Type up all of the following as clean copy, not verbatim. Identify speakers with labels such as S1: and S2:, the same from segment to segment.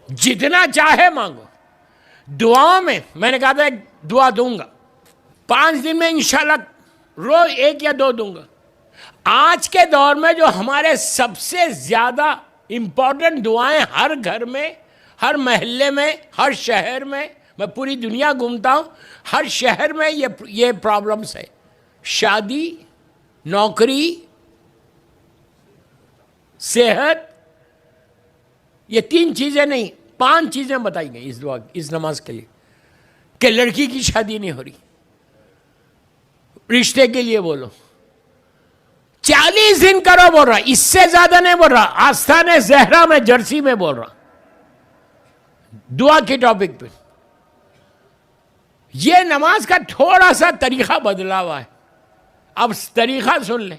S1: جتنا چاہے مانگو. دعاؤں میں میں نے کہا تھا ایک دعا دوں گا 5 دن میں انشاءاللہ روز 1 یا 2 دوں گا. آج کے دور میں جو ہمارے سب سے زیادہ امپورٹنٹ دعائیں ہر گھر میں، ہر محلے میں، ہر شہر میں پوری دنیا گھومتا ہوں، ہر شہر میں یہ پرابلمس ہے. شادی، نوکری، صحت، یہ 3 چیزیں نہیں 5 چیزیں بتائی گئی اس دعا اس نماز کے لیے. کہ لڑکی کی شادی نہیں ہو رہی، رشتے کے لیے بولو 40 دن کرو بول رہا، اس سے زیادہ نہیں بول رہا. آستانِ زہرا میں جرسی میں بول رہا دعا کے ٹاپک پہ. یہ نماز کا تھوڑا سا طریقہ بدلا ہوا ہے. اب طریقہ سن لیں.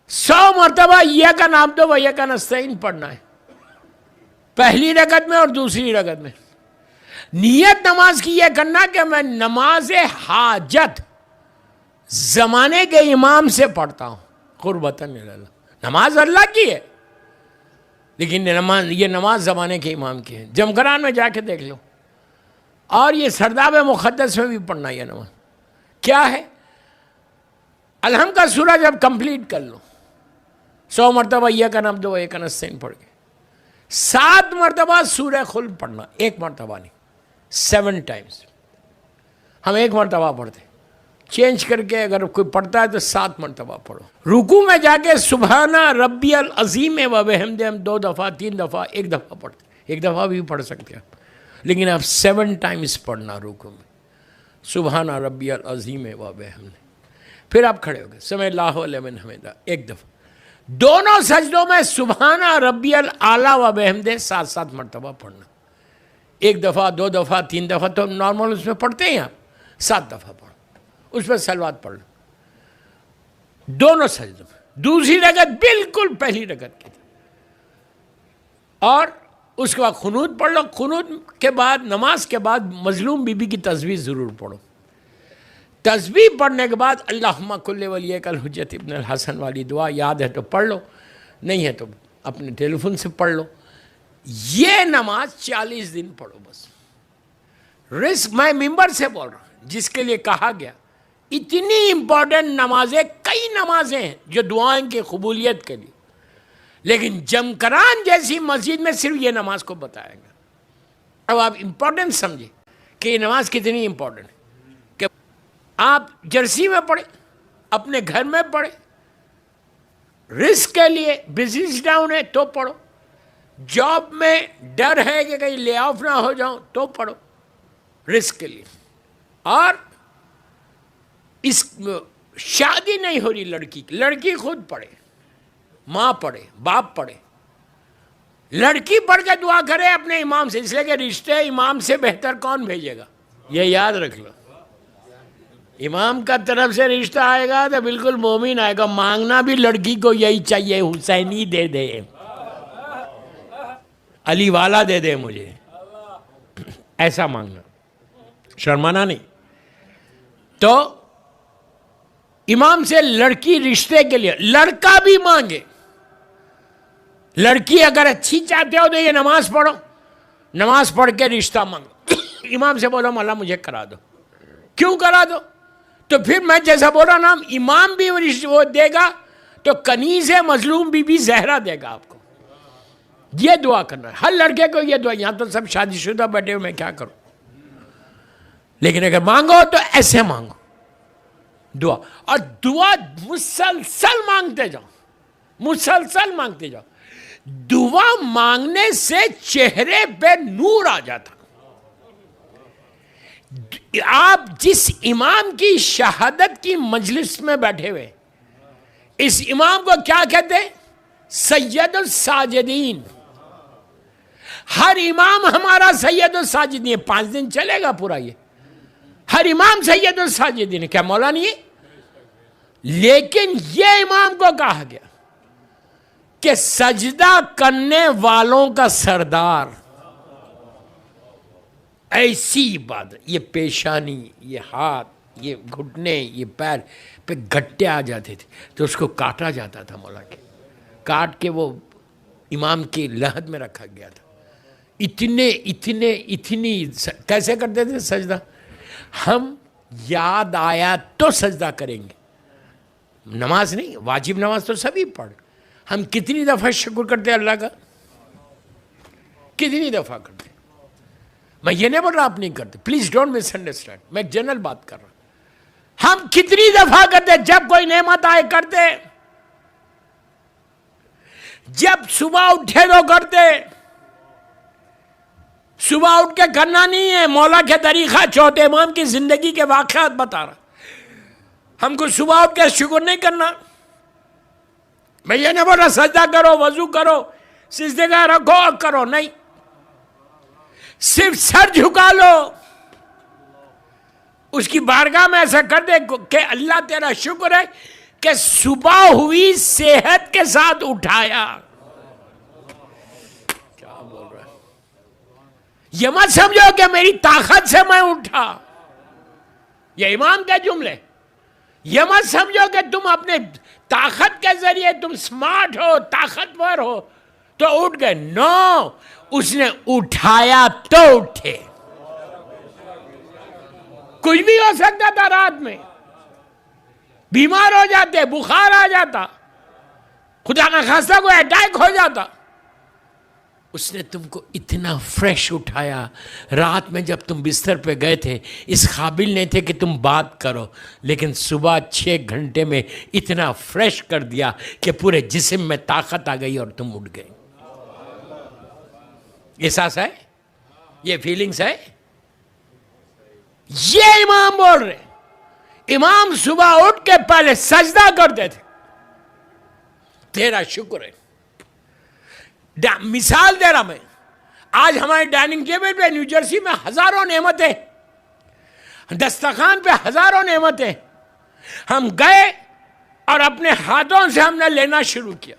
S1: 100 مرتبہ یہ کا نام دو یہ کا نستعین پڑھنا ہے پہلی رکعت میں اور دوسری رکعت میں. نیت نماز کی یہ کرنا کہ میں نماز حاجت زمانے کے امام سے پڑھتا ہوں قربتاً اللہ. نماز اللہ کی ہے لیکن یہ نماز زمانے کے امام کی ہے. جمگران میں جا کے دیکھ لو، اور یہ سرداب مقدس میں بھی پڑھنا. یہ نماز کیا ہے؟ الحمد کا سورہ جب کمپلیٹ کر لو 100 مرتبہ یہ کا نام دو یہ کا نستعین پڑھ کے 7 مرتبہ سورہ خلق پڑھنا. 1 مرتبہ نہیں 7 ٹائمز. ہم 1 مرتبہ پڑھتے، چینج کر کے اگر کوئی پڑھتا ہے تو 7 مرتبہ پڑھو. رکوع میں جا کے سبحان ربی العظیم و بحمدہ ہم 2 دفعہ 3 دفعہ 1 دفعہ پڑھتے. 1 دفعہ بھی پڑھ سکتے ہیں لیکن آپ 7 ٹائمز پڑھنا رکوع میں سبحان ربی العظیم و بحمدہ. پھر آپ کھڑے ہو گئے سمع اللہ لمن حمدہ 1 دفعہ. دونوں سجدوں میں سبحان ربی الاعلیٰ و بحمدہ 7 مرتبہ پڑھنا. 1 دفعہ 2 دفعہ 3 دفعہ تو نارمل اس میں پڑھتے ہیں آپ. 7 دفعہ پڑھو، اس پر صلوات پڑھ لو دونوں سجدوں میں. دوسری رکعت بالکل پہلی رکعت کی تھی، اور اس کے بعد قنوت پڑھ لو. قنوت کے بعد نماز کے بعد مظلوم بی بی کی تسبیح ضرور پڑھو. تسبیح پڑھنے کے بعد اللہم کل ولیک الحجت ابن الحسن والی دعا یاد ہے تو پڑھ لو، نہیں ہے تو اپنے ٹیلی فون سے پڑھ لو. یہ نماز 40 دن پڑھو بس. رزق میں ممبر سے بول رہا ہوں جس کے لیے کہا گیا اتنی امپورٹنٹ نمازیں، کئی نمازیں ہیں جو دعائیں کی قبولیت کے لیے، لیکن جمکران جیسی مسجد میں صرف یہ نماز کو بتایا گیا. اب آپ امپورٹنٹ سمجھیں کہ یہ نماز کتنی امپورٹنٹ ہے. کہ آپ جرسی میں پڑھیں، اپنے گھر میں پڑھیں، رزق کے لیے بزنس ڈاؤن ہے تو پڑھو، جاب میں ڈر ہے کہ کہیں لے آف نہ ہو جاؤں تو پڑھو رزق کے لیے. اور اس شادی نہیں ہو رہی لڑکی خود پڑھے، ماں پڑھے، باپ پڑھے. لڑکی پڑھ کے دعا کرے اپنے امام سے، اس لیے کہ رشتے امام سے بہتر کون بھیجے گا. یہ یاد رکھ لو، امام کا طرف سے رشتہ آئے گا تو بالکل مومن آئے گا. مانگنا بھی لڑکی کو یہی چاہیے، حسینی دے دے، علی والا دے دے مجھے، ایسا مانگنا، شرمانا نہیں. تو امام سے لڑکی رشتے کے لیے، لڑکا بھی مانگے. لڑکی اگر اچھی چاہتے ہو تو یہ نماز پڑھو، نماز پڑھ کے رشتہ مانگو. امام سے بولو مولا مجھے کرا دو. کیوں کرا دو؟ تو پھر میں جیسا بول رہا نا امام بھی وہ دے گا تو کنیز مظلوم بی بی زہرا دے گا آپ کو. یہ دعا کرنا ہے ہر لڑکے کو. یہ دعا، یہاں تو سب شادی شدہ بیٹھے ہوئے میں کیا کروں، لیکن اگر مانگو تو ایسے مانگو دعا. اور دعا مسلسل مانگتے جاؤ، مسلسل مانگتے جاؤ. دعا مانگنے سے چہرے پہ نور آ جاتا. آپ جس امام کی شہادت کی مجلس میں بیٹھے ہوئے، اس امام کو کیا کہتے ہیں؟ سید الساجدین. ہر امام ہمارا سید الساجدین. 5 دن چلے گا پورا یہ. ہر امام سید الساجدین. کیا مولا نہیں ہے؟ لیکن یہ امام کو کہا گیا کہ سجدہ کرنے والوں کا سردار. ایسی بات، یہ پیشانی، یہ ہاتھ، یہ گھٹنے، یہ پیر پہ گھٹے آ جاتے تھے تو اس کو کاٹا جاتا تھا مولا کے. کاٹ کے وہ امام کی لحد میں رکھا گیا تھا. اتنی کیسے کرتے تھے سجدہ؟ ہم یاد آیا تو سجدہ کریں گے، نماز نہیں، واجب نماز تو سبھی پڑھ. ہم کتنی دفعہ شکر کرتے ہیں اللہ کا؟ کتنی دفعہ کرتے؟ میں یہ نہیں بول رہا آپ نہیں کرتے، پلیز ڈونٹ مس انڈرسٹینڈ، میں ایک جنرل بات کر رہا ہوں. ہم کتنی دفعہ کرتے؟ جب کوئی نعمت آئے کرتے، جب صبح اٹھے تو کرتے. صبح اٹھ کے کرنا نہیں ہے، مولا کے طریقہ چوتھے امام کی زندگی کے واقعات بتا رہا. ہم کو صبح اٹھ کے شکر نہیں کرنا. میں یہ نہیں بول رہا سجدہ کرو، وضو کرو، سجدے کا رکھو کرو، نہیں، صرف سر جھکا لو، اس کی بارگاہ میں ایسا کر دے کہ اللہ تیرا شکر ہے کہ صبح ہوئی صحت کے ساتھ اٹھایا. کیا بول رہا ہے؟ یہ مت سمجھو کہ میری طاقت سے میں اٹھا، یہ امام کے جملے. یہ مت سمجھو کہ تم اپنے طاقت کے ذریعے تم سمارٹ ہو، طاقتور ہو تو اٹھ گئے. نو، اس نے اٹھایا تو اٹھے. کچھ بھی ہو سکتا تھا، رات میں بیمار ہو جاتے، بخار آ جاتا، خدا نہ خواستہ کوئی اٹیک ہو جاتا. اس نے تم کو اتنا فریش اٹھایا. رات میں جب تم بستر پہ گئے تھے اس قابل نہیں تھے کہ تم بات کرو، لیکن صبح 6 گھنٹے میں اتنا فریش کر دیا کہ پورے جسم میں طاقت آ گئی اور تم اٹھ گئے. احساس ہے؟ یہ فیلنگز ہے؟ یہ امام بول رہے. امام صبح اٹھ کے پہلے سجدہ کرتے تھے، تیرا شکر ہے. مثال دے رہا میں، آج ہمارے ڈائننگ ٹیبل پہ نیو جرسی میں ہزاروں نعمتیں، دسترخوان پہ ہزاروں نعمتیں. ہم گئے اور اپنے ہاتھوں سے ہم نے لینا شروع کیا.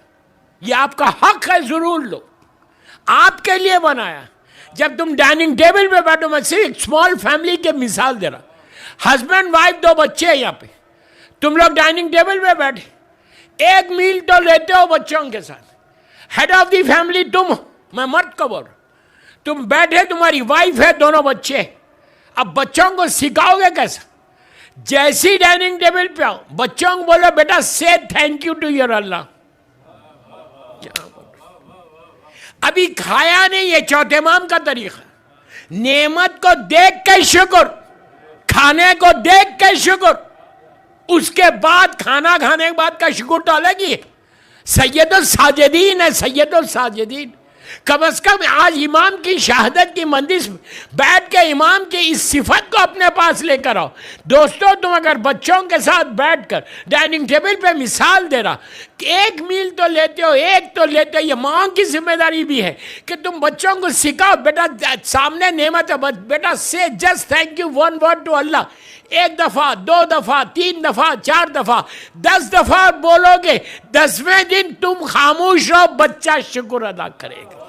S1: یہ آپ کا حق ہے، ضرور لو، آپ کے لیے بنایا. جب تم ڈائننگ ٹیبل پہ بیٹھو، میں صرف ایک اسمال فیملی کے مثال دے رہا، ہسبینڈ وائف 2 بچے ہیں یہاں پہ، تم لوگ ڈائننگ ٹیبل پہ بیٹھے، ایک میل تو لیتے ہو بچوں کے ساتھ. ہیڈ آف دی فیملی تم، میں مرد کو بول رہا ہوں، تم بیٹھے، تمہاری وائف ہے، 2 بچے. اب بچوں کو سکھاؤ گے کیسا؟ جیسی ڈائننگ ٹیبل پہ آؤ، بچوں کو بولو بیٹا say thank you to your اللہ. ابھی کھایا نہیں، یہ چوتھے امام کا طریقہ. نعمت کو دیکھ کے شکر، کھانے کو دیکھ کے شکر، اس کے بعد کھانا کھانے کے بعد کا شکر تو الگ ہی ہے. سید الساجدین ہے، سید الساجدین. کم از کم آج امام کی شہادت کی مجلس بیٹھ کے امام کی اس صفت کو اپنے پاس لے کر آؤ. دوستو، تم اگر بچوں کے ساتھ بیٹھ کر ڈائننگ ٹیبل پہ مثال دے رہا کہ ایک میل تو لیتے ہو، ایک تو لیتے ہو، یہ ماں کی ذمہ داری بھی ہے کہ تم بچوں کو سکھاؤ بیٹا سامنے نعمت ہے، بیٹا say just thank you one word to اللہ. 1 دفعہ، 2 دفعہ، 3 دفعہ، 4 دفعہ، 10 دفعہ بولو گے، 10ویں دن تم خاموش رہو، بچہ شکر ادا کرے گا.